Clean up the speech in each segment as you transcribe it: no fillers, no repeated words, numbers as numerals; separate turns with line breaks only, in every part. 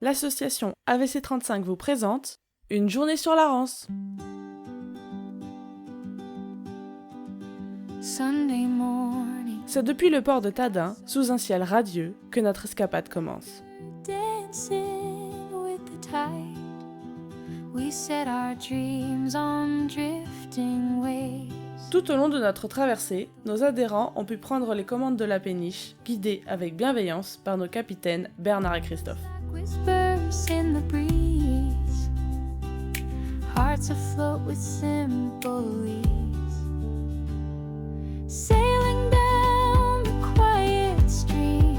L'association AVC35 vous présente une journée sur la Rance. C'est depuis le port de Tadin, sous un ciel radieux, que notre escapade commence. Tout au long de notre traversée, nos adhérents ont pu prendre les commandes de la péniche, guidés avec bienveillance par nos capitaines Bernard et Christophe. Whispers in the breeze, hearts afloat with simple ease, sailing down the quiet stream.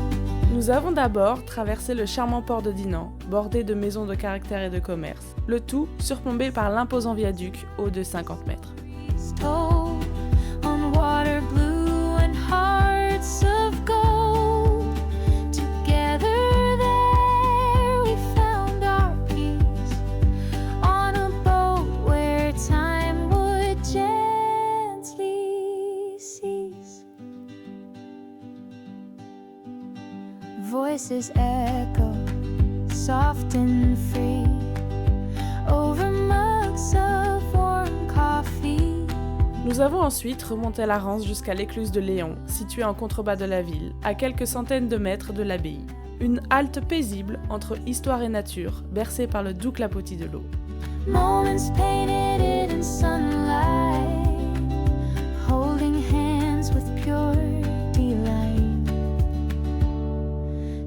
Nous avons d'abord traversé le charmant port de Dinan, bordé de maisons de caractère et de commerce, le tout surplombé par l'imposant viaduc haut de 50 mètres. On water blue and hearts of gold, together voices echo, soft and free, over mugs of warm coffee. Nous avons ensuite remonté la Rance jusqu'à l'écluse de Léon, située en contrebas de la ville, à quelques centaines de mètres de l'abbaye. Une halte paisible entre histoire et nature, bercée par le doux clapotis de l'eau. Moments painted in sunlight, holding hands with pure delight.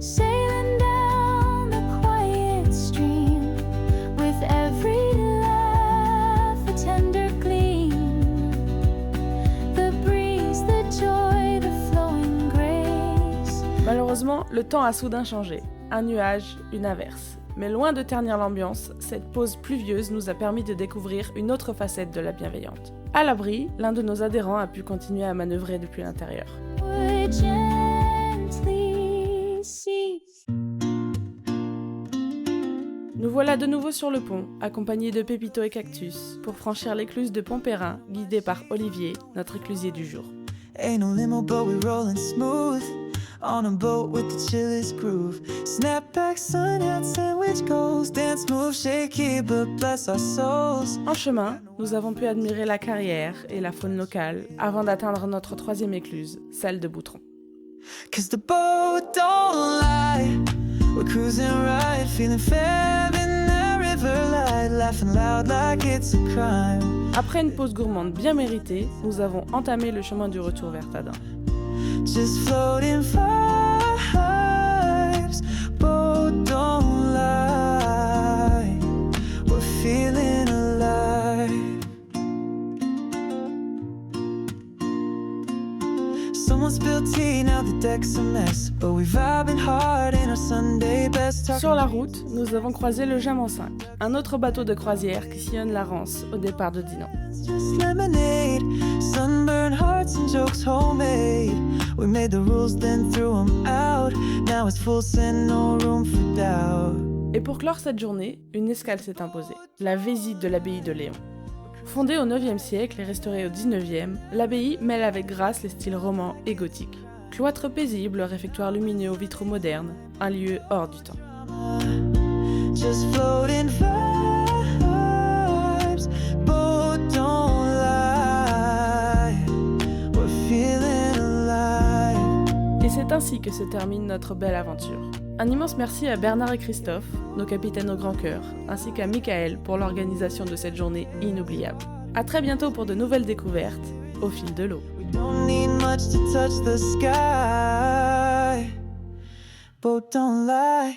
Sailing down the quiet stream, with every laugh a tender gleam. The breeze, the joy, the flowing grace. Malheureusement, le temps a soudain changé. Un nuage, une averse. Mais loin de ternir l'ambiance, cette pause pluvieuse nous a permis de découvrir une autre facette de la bienveillante. À l'abri, l'un de nos adhérents a pu continuer à manœuvrer depuis l'intérieur. Nous voilà de nouveau sur le pont, accompagnés de Pépito et Cactus, pour franchir l'écluse de Pont-Perrin, guidé par Olivier, notre éclusier du jour. On a boat with the chillest groove. Snapback, sun hat, sandwich goals. Dance move, shaky, but bless our souls. En chemin, nous avons pu admirer la carrière et la faune locale avant d'atteindre notre troisième écluse, celle de Boutron. Cause the boat don't lie. We're cruising right, feeling fair in the river light, laughing loud like it's a crime. Après une pause gourmande bien méritée, nous avons entamé le chemin du retour vers Tadin. Just floating vibes, boat don't lie, we're feeling alive. Someone spilled tea, now the deck's a mess, but we're vibing hard in our Sunday best. Sur la route, nous avons croisé le Jaman 5, un autre bateau de croisière qui sillonne la Rance au départ de Dinan. Just lemonade, sunburned hearts and jokes homemade. We made the rules then threw them out. Now it's full send, no room for doubt. Et pour clore cette journée, une escale s'est imposée, la Vésie de l'abbaye de Léon. Fondée au 9e siècle et restaurée au 19e, l'abbaye mêle avec grâce les styles romans et gothiques. Cloître paisible, réfectoire lumineux aux vitraux modernes, un lieu hors du temps. Just floating vibes, boat don't lie, we're feeling alive. Et c'est ainsi que se termine notre belle aventure. Un immense merci à Bernard et Christophe, nos capitaines au grand cœur, ainsi qu'à Michael pour l'organisation de cette journée inoubliable. À très bientôt pour de nouvelles découvertes au fil de l'eau. We don't need much to touch the sky. Boat don't lie.